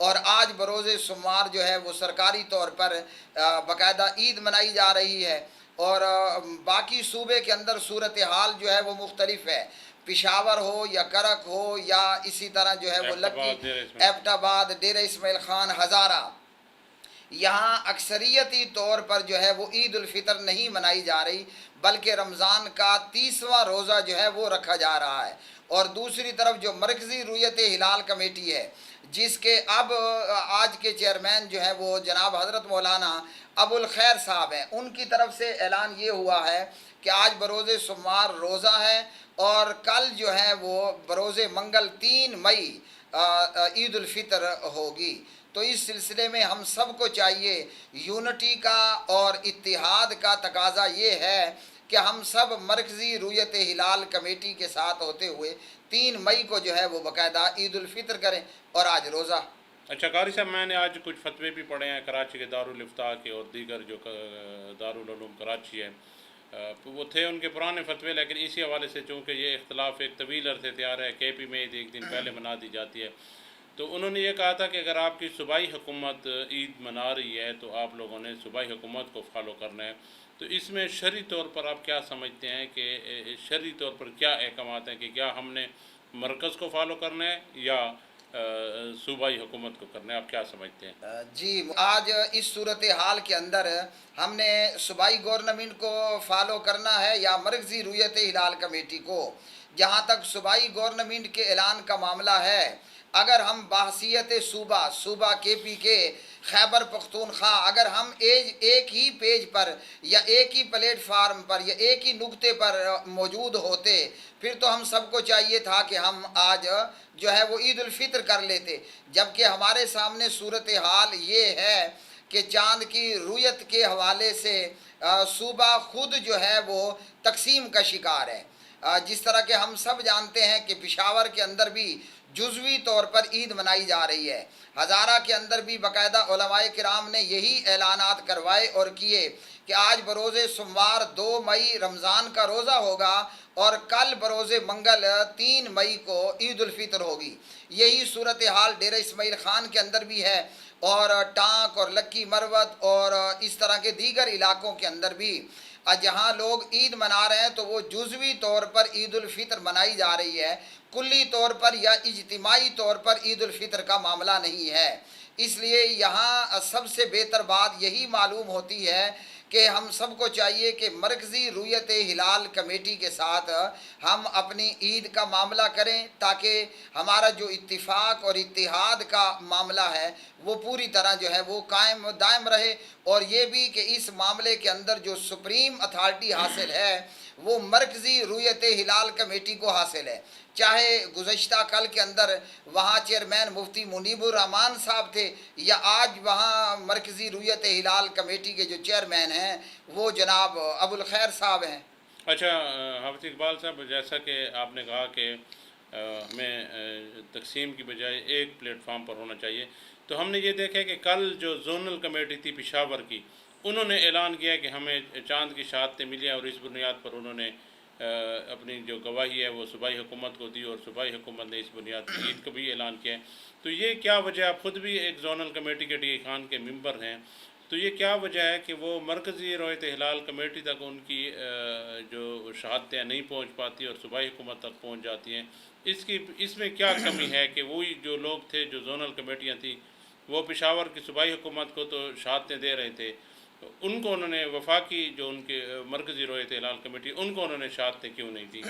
اور آج بروز سمار جو ہے وہ سرکاری طور پر باقاعدہ عید منائی جا رہی ہے، اور باقی صوبے کے اندر صورتحال جو ہے وہ مختلف ہے، پشاور ہو یا کرک ہو یا اسی طرح جو ہے وہ لکی، ایبٹ آباد، ڈیرہ اسماعیل خان، ہزارہ، یہاں اکثریتی طور پر جو ہے وہ عید الفطر نہیں منائی جا رہی، بلکہ رمضان کا 30واں روزہ جو ہے وہ رکھا جا رہا ہے۔ اور دوسری طرف جو مرکزی رویت ہلال کمیٹی ہے، جس کے اب آج کے چیئرمین جو ہے وہ جناب حضرت مولانا ابو الخیر صاحب ہیں، ان کی طرف سے اعلان یہ ہوا ہے کہ آج بروز سمار روزہ ہے، اور کل جو ہے وہ بروز منگل 3 مئی عید الفطر ہوگی۔ تو اس سلسلے میں ہم سب کو چاہیے، یونٹی کا اور اتحاد کا تقاضا یہ ہے کہ ہم سب مرکزی رویت ہلال کمیٹی کے ساتھ ہوتے ہوئے 3 مئی کو جو ہے وہ باقاعدہ عید الفطر کریں، اور آج روزہ۔ اچھا قاری صاحب، میں نے آج کچھ فتوے بھی پڑھے ہیں کراچی کے دارالفتاح کے اور دیگر جو دارالعلوم کراچی ہے، وہ تھے ان کے پرانے فتوے، لیکن اسی حوالے سے چونکہ یہ اختلاف ایک طویل عرصے تیار ہے، کے پی میں ایک دن پہلے منا دی جاتی ہے، تو انہوں نے یہ کہا تھا کہ اگر آپ کی صوبائی حکومت عید منا رہی ہے تو آپ لوگوں نے صوبائی حکومت کو فالو کرنا ہے۔ تو اس میں شرعی طور پر آپ کیا سمجھتے ہیں کہ شرعی طور پر کیا احکامات ہیں، کہ کیا ہم نے مرکز کو فالو کرنا ہے یا صوبائی حکومت کو کرنا ہے؟ آپ کیا سمجھتے ہیں؟ جی، آج اس صورتحال کے اندر ہم نے صوبائی گورنمنٹ کو فالو کرنا ہے یا مرکزی رویت ہلال کمیٹی کو؟ جہاں تک صوبائی گورنمنٹ کے اعلان کا معاملہ ہے، اگر ہم بحثیت صوبہ کے پی کے خیبر پختونخوا، اگر ہم ایک ہی پیج پر یا ایک ہی پلیٹ فارم پر یا ایک ہی نقطے پر موجود ہوتے، پھر تو ہم سب کو چاہیے تھا کہ ہم آج جو ہے وہ عید الفطر کر لیتے، جبکہ ہمارے سامنے صورتحال یہ ہے کہ چاند کی رویت کے حوالے سے صوبہ خود جو ہے وہ تقسیم کا شکار ہے۔ جس طرح کہ ہم سب جانتے ہیں کہ پشاور کے اندر بھی جزوی طور پر عید منائی جا رہی ہے، ہزارہ کے اندر بھی باقاعدہ علماء کرام نے یہی اعلانات کروائے اور کیے کہ آج بروز سوموار 2 مئی رمضان کا روزہ ہوگا، اور کل بروز منگل 3 مئی کو عید الفطر ہوگی۔ یہی صورتحال ڈیرہ اسماعیل خان کے اندر بھی ہے، اور ٹانک اور لکی مروت اور اس طرح کے دیگر علاقوں کے اندر بھی جہاں لوگ عید منا رہے ہیں تو وہ جزوی طور پر عید الفطر منائی جا رہی ہے، کلی طور پر یا اجتماعی طور پر عید الفطر کا معاملہ نہیں ہے۔ اس لیے یہاں سب سے بہتر بات یہی معلوم ہوتی ہے کہ ہم سب کو چاہیے کہ مرکزی رویت ہلال کمیٹی کے ساتھ ہم اپنی عید کا معاملہ کریں، تاکہ ہمارا جو اتفاق اور اتحاد کا معاملہ ہے وہ پوری طرح جو ہے وہ قائم و دائم رہے، اور یہ بھی کہ اس معاملے کے اندر جو سپریم اتھارٹی حاصل ہے وہ مرکزی رویت ہلال کمیٹی کو حاصل ہے۔ چاہے گزشتہ کل کے اندر وہاں چیئرمین مفتی منیب الرحمان صاحب تھے، یا آج وہاں مرکزی رویت ہلال کمیٹی کے جو چیئرمین ہیں وہ جناب ابو الخیر صاحب ہیں۔ اچھا حافظ اقبال صاحب، جیسا کہ آپ نے کہا کہ ہمیں تقسیم کی بجائے ایک پلیٹ فارم پر ہونا چاہیے، تو ہم نے یہ دیکھا کہ کل جو زونل کمیٹی تھی پشاور کی، انہوں نے اعلان کیا کہ ہمیں چاند کی شہادتیں ملی ہیں، اور اس بنیاد پر انہوں نے اپنی جو گواہی ہے وہ صوبائی حکومت کو دی، اور صوبائی حکومت نے اس بنیاد پر عید کا بھی اعلان کیا ہے۔ تو یہ کیا وجہ ہے؟ آپ خود بھی ایک زونل کمیٹی کے ڈی خان کے ممبر ہیں، تو یہ کیا وجہ ہے کہ وہ مرکزی رویت ہلال کمیٹی تک ان کی جو شہادتیں نہیں پہنچ پاتی اور صوبائی حکومت تک پہنچ جاتی ہیں؟ اس میں کیا کمی ہے کہ وہی جو لوگ تھے، جو زونل کمیٹیاں تھیں، وہ پشاور کی صوبائی حکومت کو تو شہادتیں دے رہے تھے، ان کو انہوں نے وفاقی جو ان کے مرکزی رویت ہلال کمیٹی، ان کو انہوں نے شہادتیں کیوں نہیں دی؟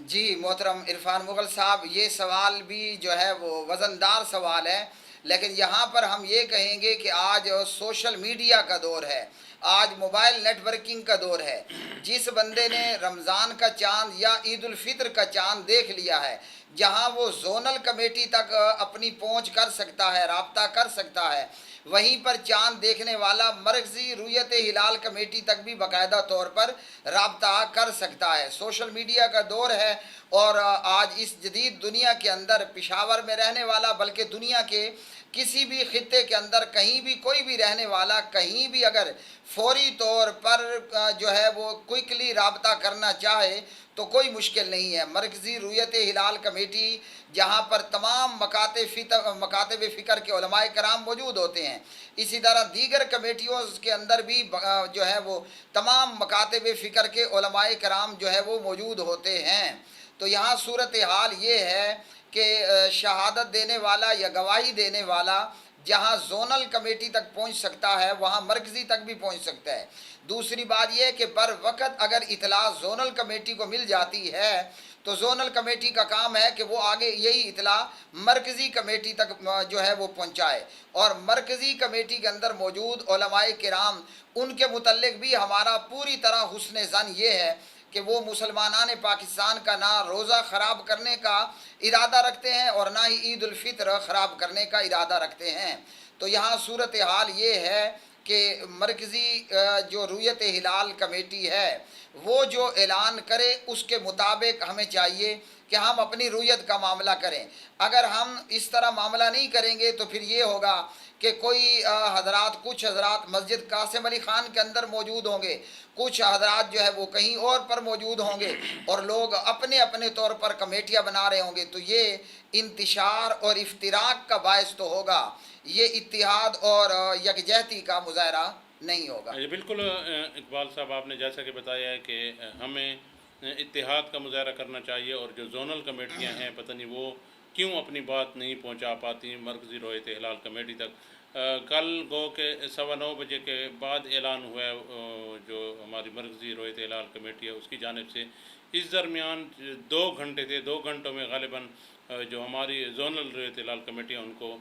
جی محترم عرفان مغل صاحب، یہ سوال بھی جو ہے وہ وزندار سوال ہے، لیکن یہاں پر ہم یہ کہیں گے کہ آج سوشل میڈیا کا دور ہے، آج موبائل نیٹ ورکنگ کا دور ہے۔ جس بندے نے رمضان کا چاند یا عید الفطر کا چاند دیکھ لیا ہے، جہاں وہ زونل کمیٹی تک اپنی پہنچ کر سکتا ہے، رابطہ کر سکتا ہے، وہیں پر چاند دیکھنے والا مرکزی رویت ہلال کمیٹی تک بھی باقاعدہ طور پر رابطہ کر سکتا ہے۔ سوشل میڈیا کا دور ہے، اور آج اس جدید دنیا کے اندر پشاور میں رہنے والا، بلکہ دنیا کے کسی بھی خطے کے اندر کہیں بھی کوئی بھی رہنے والا کہیں بھی اگر فوری طور پر جو ہے وہ کوئکلی رابطہ کرنا چاہے تو کوئی مشکل نہیں ہے۔ مرکزی رویت ہلال کمیٹی جہاں پر تمام مکاتب فکر کے علماء کرام موجود ہوتے ہیں، اسی طرح دیگر کمیٹیوں کے اندر بھی جو ہے وہ تمام مکاتب فکر کے علماء کرام جو ہے وہ موجود ہوتے ہیں۔ تو یہاں صورتحال یہ ہے کہ شہادت دینے والا یا گواہی دینے والا جہاں زونل کمیٹی تک پہنچ سکتا ہے وہاں مرکزی تک بھی پہنچ سکتا ہے۔ دوسری بات یہ ہے کہ بر وقت اگر اطلاع زونل کمیٹی کو مل جاتی ہے تو زونل کمیٹی کا کام ہے کہ وہ آگے یہی اطلاع مرکزی کمیٹی تک جو ہے وہ پہنچائے، اور مرکزی کمیٹی کے اندر موجود علماء کرام ان کے متعلق بھی ہمارا پوری طرح حسن ظن یہ ہے کہ وہ مسلمانان پاکستان کا نہ روزہ خراب کرنے کا ارادہ رکھتے ہیں اور نہ ہی عید الفطر خراب کرنے کا ارادہ رکھتے ہیں۔ تو یہاں صورتحال یہ ہے کہ مرکزی جو رویت ہلال کمیٹی ہے وہ جو اعلان کرے اس کے مطابق ہمیں چاہیے کہ ہم اپنی رویت کا معاملہ کریں۔ اگر ہم اس طرح معاملہ نہیں کریں گے تو پھر یہ ہوگا کہ کوئی کچھ حضرات مسجد قاسم علی خان کے اندر موجود ہوں گے، کچھ حضرات جو ہے وہ کہیں اور پر موجود ہوں گے، اور لوگ اپنے اپنے طور پر کمیٹیاں بنا رہے ہوں گے، تو یہ انتشار اور افتراق کا باعث تو ہوگا، یہ اتحاد اور یکجہتی کا مظاہرہ نہیں ہوگا۔ بالکل اقبال صاحب، آپ نے جیسا کہ بتایا ہے کہ ہمیں اتحاد کا مظاہرہ کرنا چاہیے، اور جو زونل کمیٹیاں ہیں پتہ نہیں وہ کیوں اپنی بات نہیں پہنچا پاتی مرکزی رویت ہلال کمیٹی تک۔ کل گو کہ 9:15 بجے کے بعد اعلان ہوا ہے جو ہماری مرکزی رویت ہلال کمیٹی ہے اس کی جانب سے، اس درمیان 2 گھنٹے تھے، 2 گھنٹوں میں غالباً جو ہماری زونل رویت ہلال کمیٹی ہے ان کو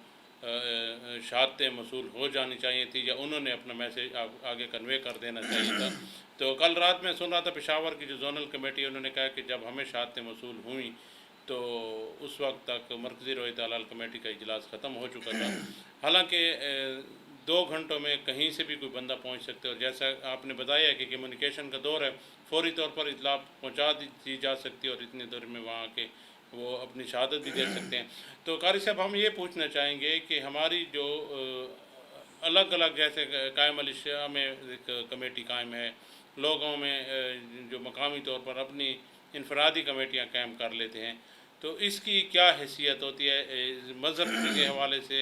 شہادتیں موصول ہو جانی چاہیے تھی، یا انہوں نے اپنا میسیج آگے کنوے کر دینا چاہیے تھا۔ تو کل رات میں سن رہا تھا پشاور کی جو زونل کمیٹی ہے انہوں نے کہا کہ جب ہمیں شہادتیں موصول ہوئیں تو اس وقت تک مرکزی رویت ہلال کمیٹی کا اجلاس ختم ہو چکا تھا۔ حالانکہ 2 گھنٹوں میں کہیں سے بھی کوئی بندہ پہنچ سکتے، اور جیسا آپ نے بتایا ہے کہ کمیونیکیشن کا دور ہے، فوری طور پر اطلاع پہنچا دی جا سکتی ہے اور اتنے دور میں وہاں کے وہ اپنی شہادت بھی دے سکتے ہیں۔ تو قاری صاحب، ہم یہ پوچھنا چاہیں گے کہ ہماری جو الگ الگ جیسے قائم الاشیاء میں ایک کمیٹی قائم ہے، لوگوں میں جو مقامی طور پر اپنی انفرادی کمیٹیاں قائم کر لیتے ہیں، تو اس کی کیا حیثیت ہوتی ہے مذہب کے حوالے سے،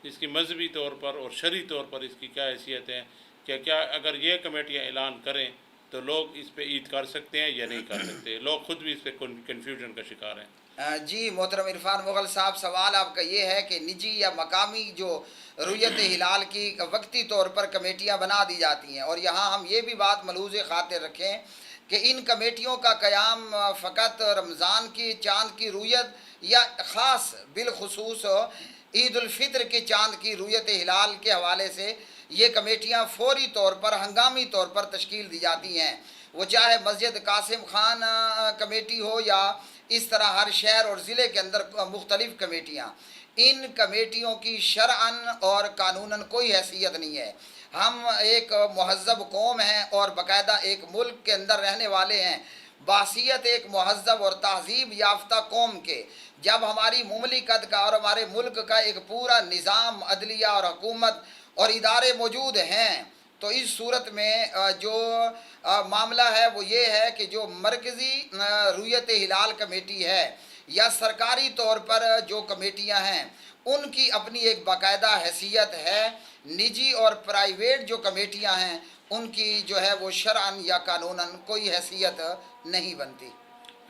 اس کی مذہبی طور پر اور شرعی طور پر اس کی کیا حیثیت ہے؟ کیا اگر یہ کمیٹیاں اعلان کریں تو لوگ اس پہ عید کر سکتے ہیں یا نہیں کر سکتے؟ لوگ خود بھی اس پہ کنفیوژن کا شکار ہیں۔ جی محترم عرفان مغل صاحب، سوال آپ کا یہ ہے کہ نجی یا مقامی جو رویت ہلال کی وقتی طور پر کمیٹیاں بنا دی جاتی ہیں، اور یہاں ہم یہ بھی بات ملحوظ خاطر رکھیں کہ ان کمیٹیوں کا قیام فقط رمضان کی چاند کی رویت یا خاص بالخصوص عید الفطر کے چاند کی رویت ہلال کے حوالے سے یہ کمیٹیاں فوری طور پر ہنگامی طور پر تشکیل دی جاتی ہیں، وہ چاہے مسجد قاسم خان کمیٹی ہو یا اس طرح ہر شہر اور ضلع کے اندر مختلف کمیٹیاں۔ ان کمیٹیوں کی شرعاً اور قانوناً کوئی حیثیت نہیں ہے۔ ہم ایک مہذب قوم ہیں اور باقاعدہ ایک ملک کے اندر رہنے والے ہیں، بحیثیت ایک مہذب اور تہذیب یافتہ قوم کے جب ہماری مملکت کا اور ہمارے ملک کا ایک پورا نظام، عدلیہ اور حکومت اور ادارے موجود ہیں، تو اس صورت میں جو معاملہ ہے وہ یہ ہے کہ جو مرکزی رویت ہلال کمیٹی ہے یا سرکاری طور پر جو کمیٹیاں ہیں ان کی اپنی ایک باقاعدہ حیثیت ہے، نجی اور پرائیویٹ جو کمیٹیاں ہیں ان کی جو ہے وہ شرعاً یا قانوناً کوئی حیثیت نہیں بنتی۔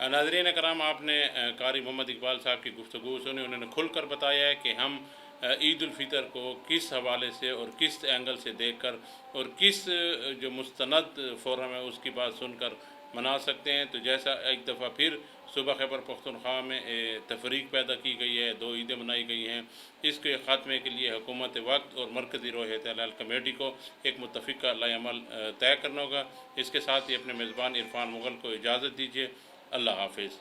ناظرین کرام، آپ نے قاری محمد اقبال صاحب کی گفتگو سنی، انہوں نے کھل کر بتایا ہے کہ ہم عید الفطر کو کس حوالے سے اور کس اینگل سے دیکھ کر اور کس جو مستند فورم ہے اس کی بات سن کر منا سکتے ہیں۔ تو جیسا ایک دفعہ پھر صوبہ خیبر پختونخوا میں تفریق پیدا کی گئی ہے، 2 عیدیں منائی گئی ہیں، اس کے خاتمے کے لیے حکومت وقت اور مرکزی رویت ہلال کمیٹی کو ایک متفقہ علیہ عمل طے کرنا ہوگا۔ اس کے ساتھ ہی اپنے میزبان عرفان مغل کو اجازت دیجیے۔ اللہ حافظ۔